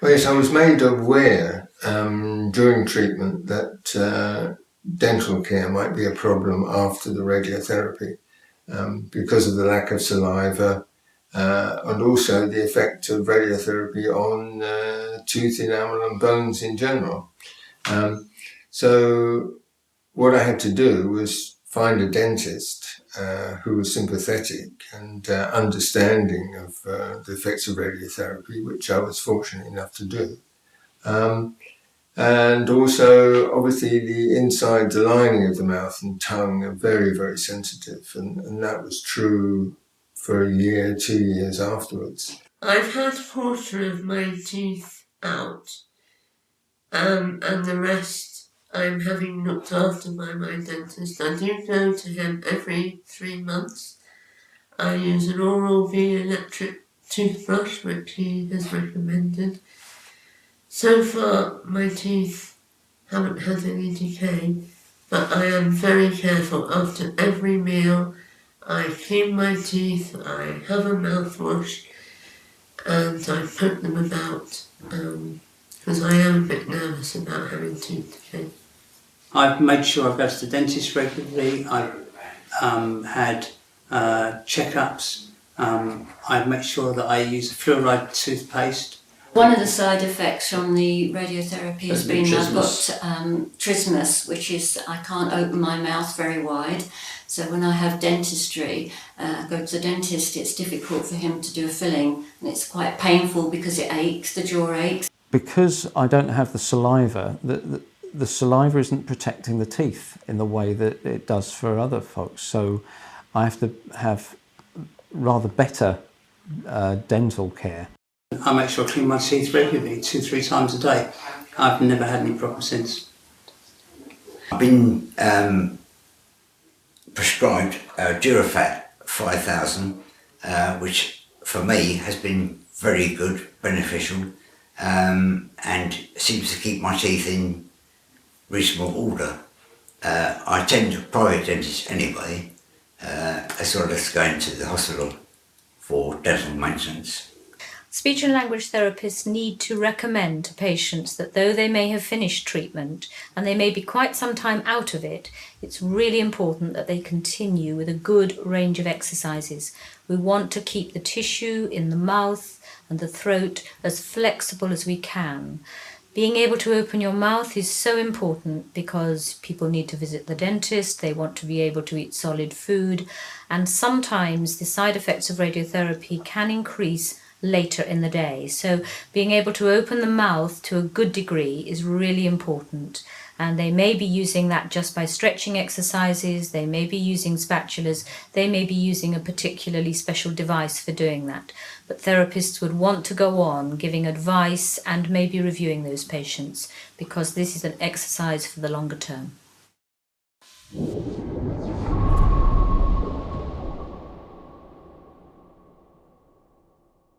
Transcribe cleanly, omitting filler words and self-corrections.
Well, yes, I was made aware during treatment that dental care might be a problem after the radiotherapy because of the lack of saliva and also the effect of radiotherapy on tooth enamel and bones in general. So what I had to do was find a dentist who was sympathetic and understanding of the effects of radiotherapy, which I was fortunate enough to do. And also, obviously, the lining of the mouth and tongue are very, very sensitive, and that was true for a year, 2 years afterwards. I've had a quarter of my teeth out, and the rest I'm having looked after by my dentist. I do go to him every 3 months. I use an Oral-B electric toothbrush, which he has recommended. So far, my teeth haven't had any decay, but I am very careful. After every meal, I clean my teeth, I have a mouthwash, and I poke them about, because I am a bit nervous about having tooth decay. I've made sure I go to the dentist regularly. I've had checkups. I've made sure that I use a fluoride toothpaste. One of the side effects from the radiotherapy has been I've got trismus, which is I can't open my mouth very wide. So when I have dentistry, go to the dentist, it's difficult for him to do a filling, and it's quite painful because it aches, the jaw aches. Because I don't have the saliva, the saliva isn't protecting the teeth in the way that it does for other folks. So I have to have rather better dental care. I make sure I clean my teeth regularly, 2-3 times a day. I've never had any problems since. I've been prescribed Durafat 5000, which for me has been very good, beneficial, and seems to keep my teeth in reasonable order. I tend to private dentists anyway, as well as going to the hospital for dental maintenance. Speech and language therapists need to recommend to patients that though they may have finished treatment and they may be quite some time out of it, it's really important that they continue with a good range of exercises. We want to keep the tissue in the mouth and the throat as flexible as we can. Being able to open your mouth is so important because people need to visit the dentist, they want to be able to eat solid food, and sometimes the side effects of radiotherapy can increase later in the day. So being able to open the mouth to a good degree is really important. And they may be using that just by stretching exercises, they may be using spatulas, they may be using a particularly special device for doing that. But therapists would want to go on giving advice and maybe reviewing those patients because this is an exercise for the longer term.